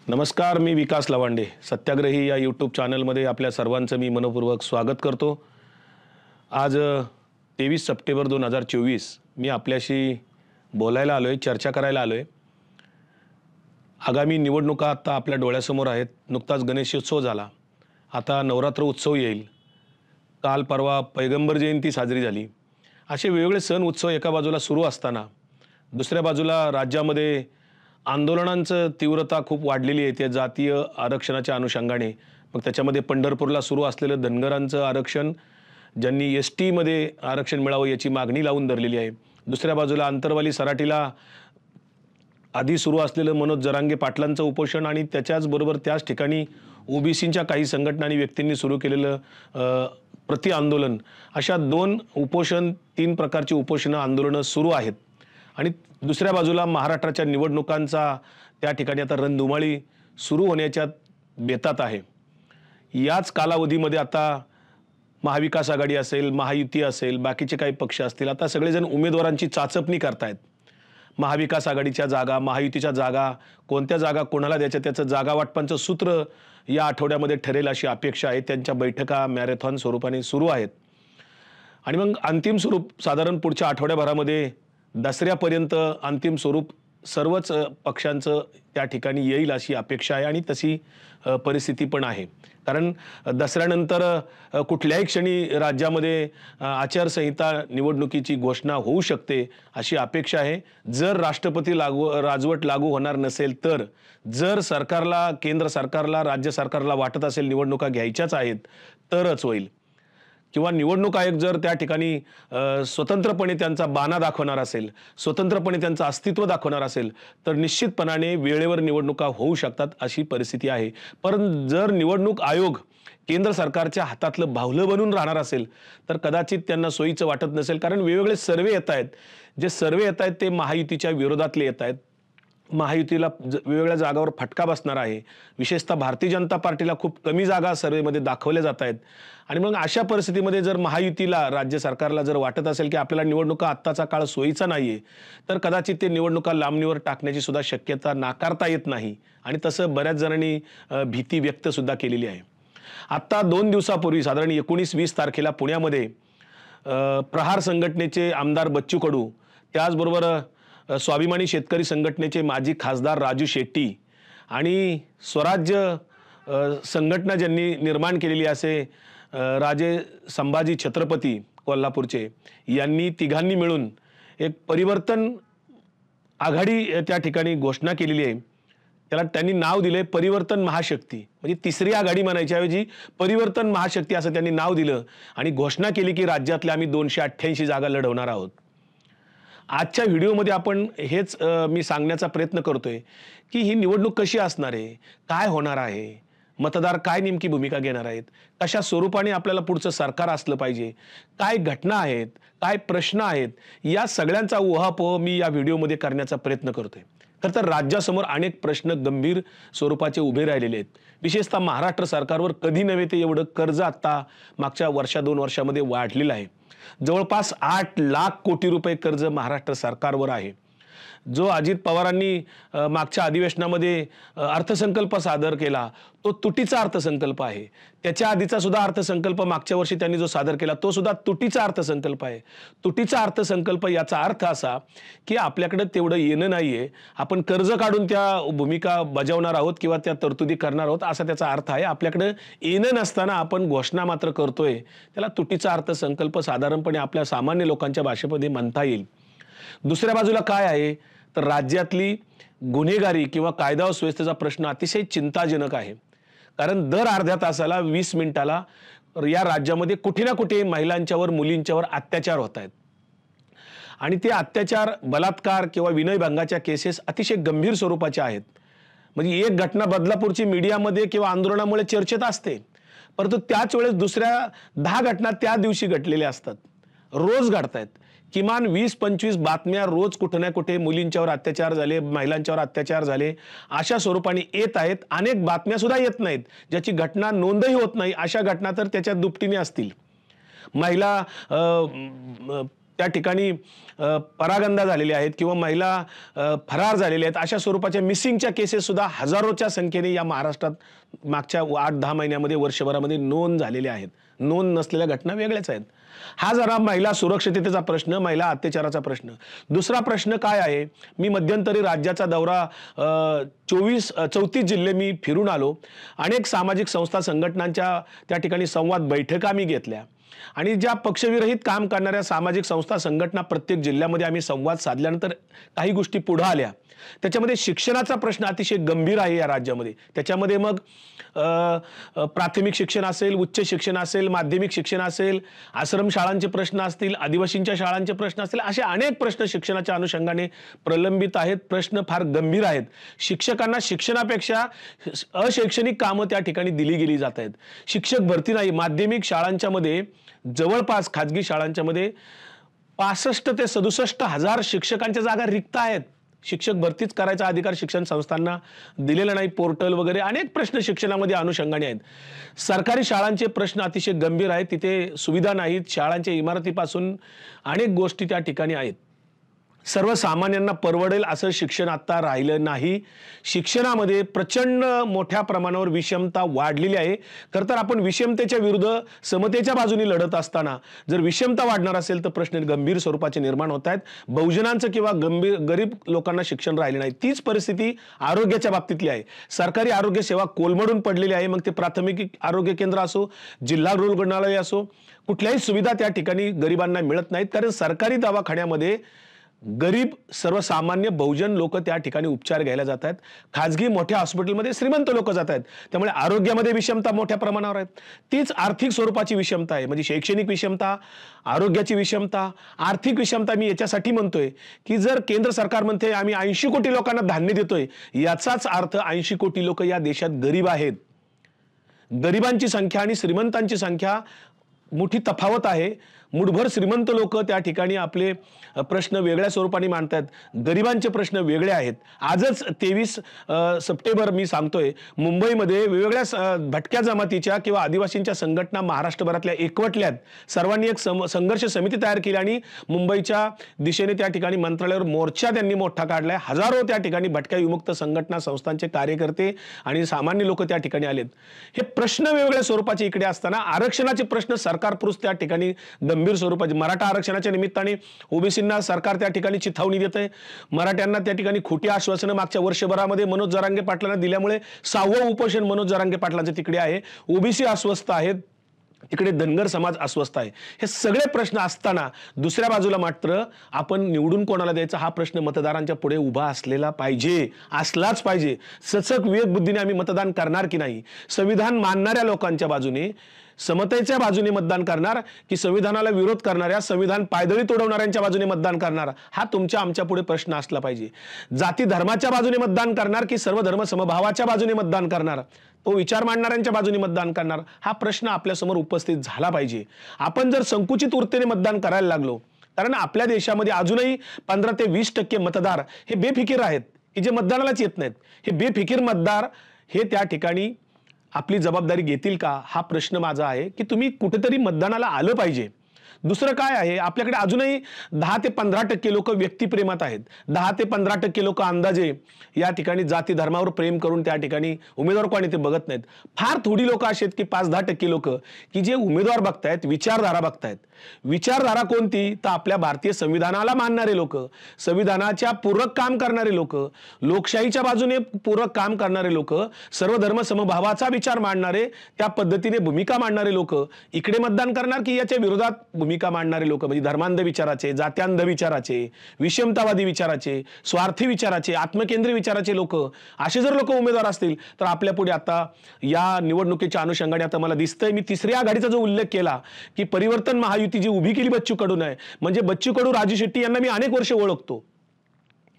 नमस्कार, मी विकास लवांडे. सत्याग्रही या यूट्यूब चॅनलमध्ये आपल्या सर्वांचं मी मनपूर्वक स्वागत करतो. आज 23 सप्टेंबर 2024 मी आपल्याशी बोलायला आलो आहे, चर्चा करायला आलो आहे. आगामी निवडणुका आता आपल्या डोळ्यासमोर आहेत. नुकताच गणेशोत्सव झाला, आता नवरात्र उत्सव येईल. काल परवा पैगंबर जयंती साजरी झाली. असे वेगवेगळे सण उत्सव एका बाजूला सुरू असताना दुसऱ्या बाजूला राज्यामध्ये आंदोलनांचं तीव्रता खूप वाढलेली आहे. त्या जातीय आरक्षणाच्या अनुषंगाने मग त्याच्यामध्ये पंढरपूरला सुरू असलेलं धनगरांचं आरक्षण, ज्यांनी STमध्ये आरक्षण मिळावं याची मागणी लावून धरलेली आहे. दुसऱ्या बाजूला अंतरवाली सराटीला आधी सुरू असलेलं मनोज जरांगे पाटलांचं उपोषण आणि त्याच्याचबरोबर त्याच ठिकाणी OBCच्या काही संघटना आणि व्यक्तींनी सुरू केलेलं प्रति आंदोलन, अशा 2 उपोषण 3 प्रकारची उपोषणं आंदोलनं सुरू आहेत. आणि दुसऱ्या बाजूला महाराष्ट्राच्या निवडणुकांचा त्या ठिकाणी आता रणधुमाळी सुरू होण्याच्या बेतात आहे. याच कालावधीमध्ये आता महाविकास आघाडी असेल, महायुती असेल, बाकीचे काही पक्ष असतील, आता सगळेजण उमेदवारांची चाचपणी करतायत. महाविकास आघाडीच्या जागा, महायुतीच्या जागा, कोणत्या जागा कोणाला द्यायच्या त्याचं जागा वाटपांचं सूत्र या आठवड्यामध्ये ठरेल अशी अपेक्षा आहे. त्यांच्या बैठका मॅरेथॉन स्वरूपाने सुरू आहेत आणि मग अंतिम स्वरूप साधारण पुढच्या आठवड्याभरामध्ये दसऱ्यापर्यंत अंतिम स्वरूप सर्वच पक्षांचं त्या ठिकाणी येईल अशी अपेक्षा आहे आणि तशी परिस्थिती पण आहे. कारण दसऱ्यानंतर कुठल्याही क्षणी राज्यामध्ये आचारसंहिता निवडणुकीची घोषणा होऊ शकते अशी अपेक्षा आहे. जर राष्ट्रपती राजवट लागू होणार नसेल तर, जर सरकारला, केंद्र सरकारला, राज्य सरकारला वाटत असेल निवडणुका घ्यायच्याच आहेत तरच होईल, किंवा निवडणूक आयोग जर त्या ठिकाणी स्वतंत्रपणे त्यांचा बाणा दाखवणार असेल, स्वतंत्रपणे त्यांचं अस्तित्व दाखवणार असेल तर निश्चितपणाने वेळेवर निवडणुका होऊ शकतात अशी परिस्थिती आहे. पण जर निवडणूक आयोग केंद्र सरकारच्या हातातलं बाहुलं बनून राहणार असेल तर कदाचित त्यांना सोयीचं वाटत नसेल. कारण वेगवेगळे सर्वे येत आहेत, जे सर्वे येत आहेत ते महायुतीच्या विरोधातले येत आहेत. महायुतीला वेगवेगळ्या जागावर फटका बसणार आहे. विशेषतः भारतीय जनता पार्टीला खूप कमी जागा सर्वेमध्ये दाखवल्या जात आहेत. आणि मग अशा परिस्थितीमध्ये जर महायुतीला, राज्य सरकारला जर वाटत असेल की आपल्याला निवडणुका आत्ताचा काळ सोयीचा नाहीये, तर कदाचित ते निवडणुका लांबणीवर टाकण्याची सुद्धा शक्यता नाकारता येत नाही. आणि तसं बऱ्याच जणांनी भीती व्यक्त सुद्धा केलेली आहे. आत्ता 2 दिवसापूर्वी साधारण 19-20 तारखेला पुण्यामध्ये प्रहार संघटनेचे आमदार बच्चू कडू, त्याचबरोबर स्वाभिमानी शेतकरी संघटनेचे माजी खासदार राजू शेट्टी आणि स्वराज्य संघटना ज्यांनी निर्माण केलेली असे राजे संभाजी छत्रपती कोल्हापूरचे, यांनी तिघांनी मिळून एक परिवर्तन आघाडी त्या ठिकाणी घोषणा केलेली आहे. त्याला त्यांनी नाव दिले परिवर्तन महाशक्ती. म्हणजे तिसरी आघाडी म्हणायच्या ऐवजी परिवर्तन महाशक्ती असं त्यांनी नाव दिलं आणि घोषणा केली की राज्यातल्या आम्ही 288 जागा लढवणार आहोत. आजच्या व्हिडिओमध्ये आपण हेच मी सांगण्याचा प्रयत्न करतोय की ही निवडणूक कशी असणार आहे, काय होणार आहे, मतदार काय नेमकी भूमिका घेणार आहेत, कशा स्वरूपाने आपल्याला पुढचं सरकार असलं पाहिजे, काय घटना आहेत, काय प्रश्न आहेत, या सगळ्यांचा उहापोह मी या व्हिडिओमध्ये करण्याचा प्रयत्न करतोय. खरं तर राज्यासमोर अनेक प्रश्न गंभीर स्वरूपाचे उभे राहिलेले आहेत. विशेषतः महाराष्ट्र सरकारवर कधी नव्हे ते एवढं कर्ज आता मागच्या 2 वर्षामध्ये वाढलेलं आहे. जवळपास 8 लाख कोटी रुपये कर्ज महाराष्ट्र सरकारवर आहे. जो अजित पवारांनी मागच्या अधिवेशनामध्ये अर्थसंकल्प सादर केला तो तुटीचा अर्थसंकल्प आहे. त्याच्या आधीचा सुद्धा अर्थसंकल्प मागच्या वर्षी त्यांनी जो सादर केला तो सुद्धा तुटीचा अर्थसंकल्प आहे. तुटीचा अर्थसंकल्प याचा अर्थ असा की आपल्याकडे तेवढं येणं नाहीये, आपण कर्ज काढून त्या भूमिका बजावणार आहोत किंवा त्या तरतुदी करणार आहोत असा त्याचा अर्थ आहे. आपल्याकडे येणं नसताना आपण घोषणा मात्र करतोय, त्याला तुटीचा अर्थसंकल्प साधारणपणे आपल्या सामान्य लोकांच्या भाषेमध्ये म्हणता येईल. दुसऱ्या बाजूला काय आहे तर राज्यातली गुन्हेगारी किंवा कायदा व सुव्यवस्थेचा प्रश्न अतिशय चिंताजनक आहे. कारण दर अर्ध्या तासाला 20 मिनिटाला या राज्यामध्ये कुठे ना कुठे महिलांच्यावर, मुलींच्यावर अत्याचार होत आहेत. आणि ते अत्याचार, बलात्कार किंवा विनयभंगाच्या केसेस अतिशय गंभीर स्वरूपाच्या आहेत. म्हणजे एक घटना बदलापूरची मीडियामध्ये किंवा आंदोलनामुळे चर्चेत असते, परंतु त्याच वेळेस दुसऱ्या 10 घटना त्या दिवशी घडलेल्या असतात, रोज घडतायत. किमान 20-25 बातम्या रोज कुठे ना कुठे मुलींच्यावर अत्याचार झाले, महिलांच्यावर अत्याचार झाले अशा स्वरूपाने येत आहेत. अनेक बातम्या सुद्धा येत नाहीत, ज्याची घटना नोंदही होत नाही. अशा घटना तर त्याच्या दुपटीने असतील. महिला त्या ठिकाणी परागंदा झालेल्या आहेत किंवा महिला फरार झालेल्या आहेत, अशा स्वरूपाच्या मिसिंगच्या केसेस सुद्धा हजारोच्या संख्येने या महाराष्ट्रात मागच्या 8-10 महिन्यामध्ये, वर्षभरामध्ये नोंद झालेल्या आहेत. नोंद नसलेल्या घटना वेगळ्याच आहेत. हा जरा महिला सुरक्षिततेचा प्रश्न, महिला अत्याचाराचा प्रश्न. दुसरा प्रश्न काय आहे, मी मध्यंतरी राज्याचा दौरा 34 जिल्हे मी फिरून आलो. अनेक सामाजिक संस्था संघटनांच्या त्या ठिकाणी संवाद बैठका मी घेतल्या आणि ज्या पक्षविरहित काम करणाऱ्या सामाजिक संस्था संघटना प्रत्येक जिल्ह्यामध्ये आम्ही संवाद साधल्यानंतर काही गोष्टी पुढे आल्या. त्याच्यामध्ये शिक्षणाचा प्रश्न अतिशय गंभीर आहे या राज्यामध्ये. त्याच्यामध्ये मग प्राथमिक शिक्षण असेल, उच्च शिक्षण असेल, माध्यमिक शिक्षण असेल, आश्रम शाळांचे प्रश्न असतील, आदिवासींच्या शाळांचे प्रश्न असतील, असे अनेक प्रश्न शिक्षणाच्या अनुषंगाने प्रलंबित आहेत. प्रश्न फार गंभीर आहेत. शिक्षकांना शिक्षणापेक्षा अशैक्षणिक कामं त्या ठिकाणी दिली गेली जात आहेत. शिक्षक भरती नाही. माध्यमिक शाळांच्या मध्ये जवळपास खाजगी शाळांच्या मध्ये 65 ते 67 हजार शिक्षकांच्या जागा रिक्त आहेत. शिक्षक भरतीच करायचा अधिकार शिक्षण संस्थांना दिलेला नाही. पोर्टल वगैरे अनेक प्रश्न शिक्षणामध्ये अनुषंगाने आहेत. सरकारी शाळांचे प्रश्न अतिशय गंभीर आहेत. तिथे सुविधा नाहीत. शाळांच्या इमारतीपासून अनेक गोष्टी त्या ठिकाणी आहेत. सर्वसामान्यांना परवडेल असं शिक्षण आता राहिलं नाही. शिक्षणामध्ये प्रचंड मोठ्या प्रमाणावर विषमता वाढलेली आहे. खरं तर आपण विषमतेच्या विरुद्ध समतेच्या बाजूने लढत असताना जर विषमता वाढणार असेल तर प्रश्न गंभीर स्वरूपाचे निर्माण होत आहेत. बहुजनांचं किंवा गरीब लोकांना शिक्षण राहिले नाही. तीच परिस्थिती आरोग्याच्या बाबतीतली आहे. सरकारी आरोग्य सेवा कोलमडून पडलेली आहे. मग ते प्राथमिक आरोग्य केंद्र असो, जिल्हा रुग्णालय असो, कुठल्याही सुविधा त्या ठिकाणी गरिबांना मिळत नाहीत. कारण सरकारी दवाखान्यामध्ये गरीब सर्वसामान्य बहुजन लोक त्या ठिकाणी उपचार घ्यायला जात आहेत. खाजगी मोठ्या हॉस्पिटलमध्ये श्रीमंत लोक जात आहेत. त्यामुळे आरोग्यामध्ये विषमता मोठ्या प्रमाणावर आहे. तीच आर्थिक स्वरूपाची विषमता आहे. म्हणजे शैक्षणिक विषमता, आरोग्याची विषमता, आर्थिक विषमता. मी याच्यासाठी म्हणतोय की जर केंद्र सरकार म्हणते आम्ही 80 कोटी लोकांना धान्य देतोय, याचाच अर्थ 80 कोटी लोक या देशात गरीब आहेत. गरिबांची संख्या आणि श्रीमंतांची संख्या मोठी तफावत आहे. मुठभर श्रीमंत लोक त्या ठिकाणी आपले प्रश्न वेगळ्या स्वरूपाने मांडतात. गरिबांचे प्रश्न वेगळे आहेत. आजच 23 सप्टेंबर मी सांगतोय, मुंबईमध्ये वेगवेगळ्या भटक्या जमातीच्या किंवा आदिवासींच्या संघटना महाराष्ट्रभरातल्या एकवटल्यात. सर्वांनी एक संघर्ष समिती तयार केली आणि मुंबईच्या दिशेने त्या ठिकाणी मंत्रालयावर मोर्चा त्यांनी मोठा काढलाय. हजारो त्या ठिकाणी भटक्या विमुक्त संघटना संस्थांचे कार्यकर्ते आणि सामान्य लोक त्या ठिकाणी आलेत. हे प्रश्न वेगवेगळ्या स्वरूपाचे इकडे असताना आरक्षणाचे प्रश्न सरकारपुरुष त्या ठिकाणी गंभीर स्वरूपाचे. मराठा आरक्षणाच्या निमित्ताने ओबीसींना सरकार त्या ठिकाणी चिथावणी देत आहे. मराठ्यांना त्या ठिकाणी खोटी आश्वासनं मागच्या वर्षभरामध्ये मनोज जरांगे पाटलांना दिल्यामुळे 6वं उपोषण मनोज जरांगे पाटलांचे तिकडे आहे. ओबीसी अस्वस्थ आहेत, तिकडे धनगर समाज अस्वस्थ आहे. हे सगळे प्रश्न असताना दुसऱ्या बाजूला मात्र आपण निवडून कोणाला द्यायचा हा प्रश्न मतदारांच्या पुढे उभा असलेला पाहिजे, असलाच पाहिजे. सचक विवेक बुद्धीने आम्ही मतदान करणार की नाही, संविधान मानणाऱ्या लोकांच्या बाजूने, समतेच्या बाजूने मतदान करणार की संविधानाला विरोध करणाऱ्या, संविधान पायदळी तोडवणाऱ्यांच्या बाजूने मतदान करणार, हा तुमच्या आमच्या पुढे प्रश्न असला पाहिजे. जाती धर्माच्या बाजूने मतदान करणार की सर्व धर्म समभावाच्या बाजूने मतदान करणार, तो विचार मांडणाऱ्यांच्या बाजूने मतदान करणार, हा प्रश्न आपल्या समोर उपस्थित झाला पाहिजे. आपण जर संकुचित वृत्तीने मतदान करायला लागलो, कारण आपल्या देशामध्ये अजूनही 15 ते 20% मतदार हे बेफिकीर आहेत की जे मतदानालाच येत नाहीत. हे बेफिकीर मतदार हे त्या ठिकाणी आपली जबाबदारी घेतील का, हा प्रश्न माझा आहे की तुम्ही कुठेतरी मतदानाला आलं पाहिजे. दुसरं काय आहे, आपल्याकडे अजूनही 10 ते 15% लोक व्यक्तिप्रेमात आहेत. 10 ते 15% लोक अंदाजे या ठिकाणी जाती धर्मावर प्रेम करून त्या ठिकाणी उमेदवार कोणी ते बघत नाहीत. फार थोडी लोक अशी आहेत की 5-10% लोक की जे उमेदवार बघतायत, विचारधारा बघतायत. विचारधारा कोणती, तर आपल्या भारतीय संविधानाला मानणारे लोक, संविधानाच्या पूरक काम करणारे लोक, लोकशाहीच्या बाजूने पूरक काम करणारे लोक, सर्व धर्म समभावाचा विचार मांडणारे, त्या पद्धतीने भूमिका मांडणारे लोक इकडे मतदान करणार की याच्या विरोधात भूमिका मांडणारे लोक, म्हणजे धर्मांध विचाराचे, जात्यांध विचाराचे, विषमतावादी विचाराचे, स्वार्थी विचाराचे, आत्मकेंद्री विचाराचे लोक, असे जर लोक उमेदवार असतील तर आपल्या पुढे आता या निवडणुकीच्या अनुषंगाने आता मला दिसतंय, मी तिसऱ्या आघाडीचा जो उल्लेख केला की परिवर्तन महायुती जी उभी केली बच्चू कडून आहे, म्हणजे बच्चू कडू, राजू शेट्टी यांना मी अनेक वर्ष ओळखतो.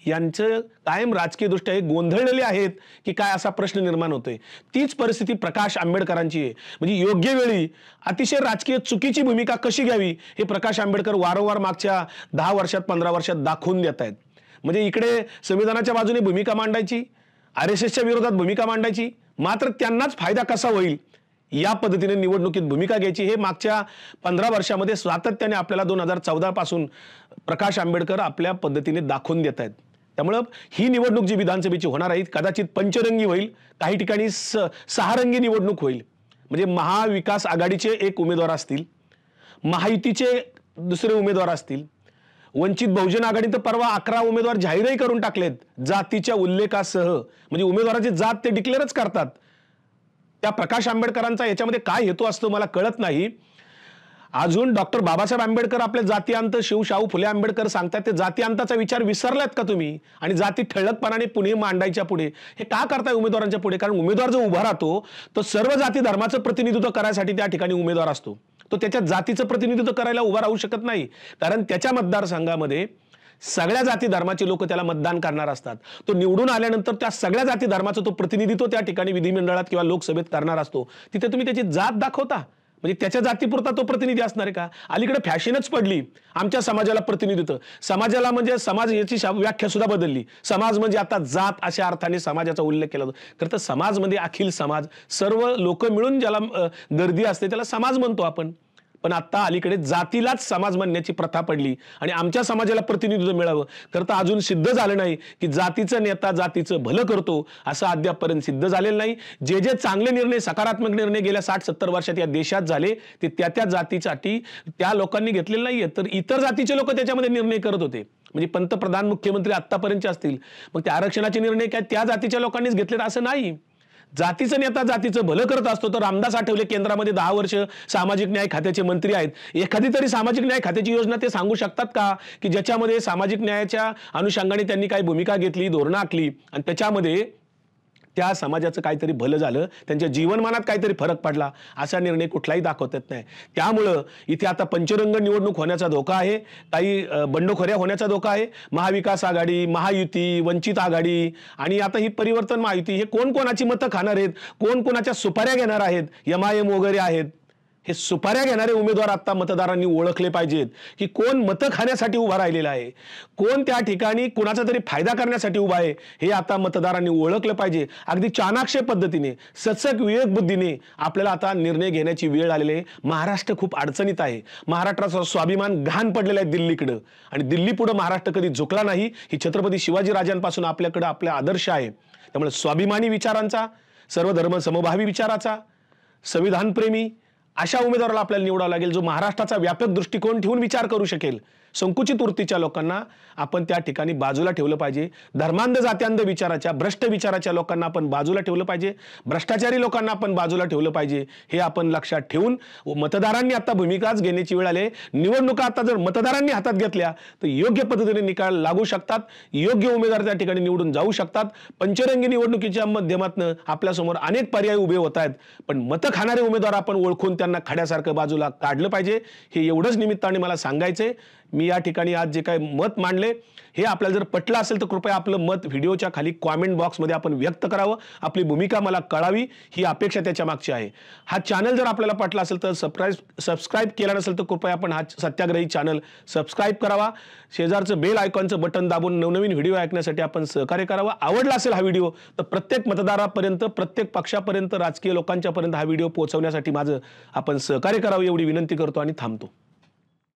यांचं कायम राजकीय दृष्ट्या हे गोंधळलेले आहेत की काय, असा प्रश्न निर्माण होतोय. तीच परिस्थिती प्रकाश आंबेडकरांची आहे. म्हणजे योग्य वेळी अतिशय राजकीय चुकीची भूमिका कशी घ्यावी हे प्रकाश आंबेडकर वारंवार मागच्या 10 वर्षात 15 वर्षात दाखवून देत आहेत. म्हणजे इकडे संविधानाच्या बाजूने भूमिका मांडायची, RSSच्या विरोधात भूमिका मांडायची, मात्र त्यांनाच फायदा कसा होईल या पद्धतीने निवडणुकीत भूमिका घ्यायची, हे मागच्या 15 वर्षामध्ये सातत्याने आपल्याला 2014 पासून प्रकाश आंबेडकर आपल्या पद्धतीने दाखवून देत आहेत. त्यामुळे ही निवडणूक जी विधानसभेची होणार आहे कदाचित पंचरंगी होईल, काही ठिकाणी सहारंगी निवडणूक होईल. म्हणजे महाविकास आघाडीचे एक उमेदवार असतील, महायुतीचे दुसरे उमेदवार असतील, वंचित बहुजन आघाडी तर परवा 11 उमेदवार जाहीरही करून टाकलेत जातीच्या उल्लेखासह. म्हणजे उमेदवाराची जात ते डिक्लेअरच करतात. त्या प्रकाश आंबेडकरांचा याच्यामध्ये काय हेतू असतो मला कळत नाही. अजून डॉक्टर बाबासाहेब आंबेडकर आपले जातीअंत शिवशाहू फुले आंबेडकर सांगतात, ते जातीअंताचा विचार विसरलात का तुम्ही? आणि जाती ठळकपणाने पुणे मांडायच्या पुढे हे का करताय उमेदवारांच्या पुढे? कारण उमेदवार जो उभा राहतो तो सर्व जाती धर्माचं प्रतिनिधित्व करायसाठी त्या ठिकाणी उमेदवार असतो. तो त्याच्या जातीचं प्रतिनिधित्व करायला उभा राहू शकत नाही, कारण त्याच्या मतदारसंघामध्ये सगळ्या जाती धर्माचे लोक त्याला मतदान करणार असतात. तो निवडून आल्यानंतर त्या सगळ्या जाती धर्माचं तो प्रतिनिधित्व त्या ठिकाणी विधिमंडळात किंवा लोकसभेत करणार असतो. तिथे तुम्ही त्याची जात दाखवता, म्हणजे त्याच्या जातीपुरता तो प्रतिनिधी असणार आहे का? अलीकडे फॅशनच पडली आमच्या समाजाला प्रतिनिधित्व. समाजाला म्हणजे समाज याची व्याख्या सुद्धा बदलली. समाज म्हणजे आता जात अशा अर्थाने समाजाचा उल्लेख केला जातो. खरं तर समाज म्हणजे अखिल समाज, सर्व लोक मिळून ज्याला गर्दी असते त्याला समाज म्हणतो आपण. पण आता अलीकडे जातीलाच समाज म्हणण्याची प्रथा पडली आणि आमच्या समाजाला प्रतिनिधित्व मिळावं. खरं तर अजून सिद्ध झालं नाही की जातीचा नेता जातीचं भलं करतो, असं अद्यापपर्यंत सिद्ध झालेलं नाही. जे जे चांगले निर्णय, सकारात्मक निर्णय गेल्या 60-70 वर्षात या देशात झाले ते त्या जातीसाठी त्या लोकांनी घेतलेले नाहीये, तर इतर जातीचे लोक त्याच्यामध्ये निर्णय करत होते. म्हणजे पंतप्रधान मुख्यमंत्री आतापर्यंतचे असतील, मग त्या आरक्षणाचे निर्णय काय त्या जातीच्या लोकांनीच घेतले असं नाही. जातीचा नेता जातीचं भलं करत असतो. तर रामदास आठवले केंद्रामध्ये 10 वर्ष सामाजिक न्याय खात्याचे मंत्री आहेत. एखादी तरी सामाजिक न्याय खात्याची योजना ते सांगू शकतात का की ज्याच्यामध्ये सामाजिक न्यायाच्या अनुषंगाने त्यांनी काही भूमिका घेतली, धोरणं आखली आणि त्याच्यामध्ये त्या समाजाचं काहीतरी भलं झालं, त्यांच्या जीवनमानात काहीतरी फरक पडला, असा निर्णय कुठलाही दाखवत येत नाही. त्यामुळं इथे आता पंचरंग निवडणूक होण्याचा धोका आहे, काही बंडखोऱ्या होण्याचा धोका आहे. महाविकास आघाडी, महायुती, वंचित आघाडी आणि आता ही परिवर्तन महायुती, हे कोण कोणाची मतं खाणार आहेत, कोण कोणाच्या सुपाऱ्या घेणार आहेत, MIM वगैरे आहेत. हे सुपाऱ्या घेणारे उमेदवार आता मतदारांनी ओळखले पाहिजेत की कोण मतं खाण्यासाठी उभा राहिलेला आहे, कोण त्या ठिकाणी कुणाचा तरी फायदा करण्यासाठी उभा आहे, हे आता मतदारांनी ओळखलं पाहिजे. अगदी चाणाक्ष पद्धतीने, सचक विवेक बुद्धीने आपल्याला आता निर्णय घेण्याची वेळ आलेली आहे. महाराष्ट्र खूप अडचणीत आहे. महाराष्ट्राचा स्वाभिमान घाण पडलेला आहे दिल्लीकडं आणि दिल्ली पुढे महाराष्ट्र कधी झुकला नाही. ही छत्रपती शिवाजी राजांपासून आपल्याकडे आपला आदर्श आहे. त्यामुळे स्वाभिमानी विचारांचा, सर्वधर्म समभावी विचाराचा, संविधानप्रेमी अशा उमेदवाराला आपल्याला निवडावं लागेल, जो महाराष्ट्राचा व्यापक दृष्टिकोन ठेवून विचार करू शकेल. संकुचित वृत्तीच्या लोकांना आपण त्या ठिकाणी बाजूला ठेवलं पाहिजे. धर्मांध जात्यांध विचाराच्या, भ्रष्ट विचाराच्या लोकांना आपण बाजूला ठेवलं पाहिजे. भ्रष्टाचारी लोकांना आपण बाजूला ठेवलं पाहिजे. हे आपण लक्षात ठेवून मतदारांनी आता भूमिकाच घेण्याची वेळ आली. निवडणुका आता जर मतदारांनी हातात घेतल्या तर योग्य पद्धतीने निकाल लागू शकतात, योग्य उमेदवार त्या ठिकाणी निवडून जाऊ शकतात. पंचरंगी निवडणुकीच्या माध्यमातून आपल्यासमोर अनेक पर्याय उभे होत आहेत, पण मतं खाणारे उमेदवार आपण ओळखून त्यांना खड्यासारखं बाजूला काढलं पाहिजे. हे एवढंच निमित्ताने मला सांगायचंय. मी या ठिकाणी आज जे काही मत मांडले हे आपल्याला जर पटलं असेल तर कृपया आपलं मत व्हिडिओच्या खाली कॉमेंट बॉक्समध्ये आपण व्यक्त करावं. आपली भूमिका मला कळावी ही अपेक्षा त्याच्या मागची आहे. हा चॅनल जर आपल्याला पटला असेल तर सबस्क्राईब केला नसेल तर कृपया आपण हा सत्याग्रही चॅनल सबस्क्राईब करावा. शेजारचं बेल आयकॉनचं बटन दाबून नवनवीन व्हिडिओ ऐकण्यासाठी आपण सहकार्य करावं. आवडला असेल हा व्हिडिओ तर प्रत्येक मतदारापर्यंत, प्रत्येक पक्षापर्यंत, राजकीय लोकांच्यापर्यंत हा व्हिडिओ पोहोचवण्यासाठी माझं आपण सहकार्य करावं एवढी विनंती करतो आणि थांबतो.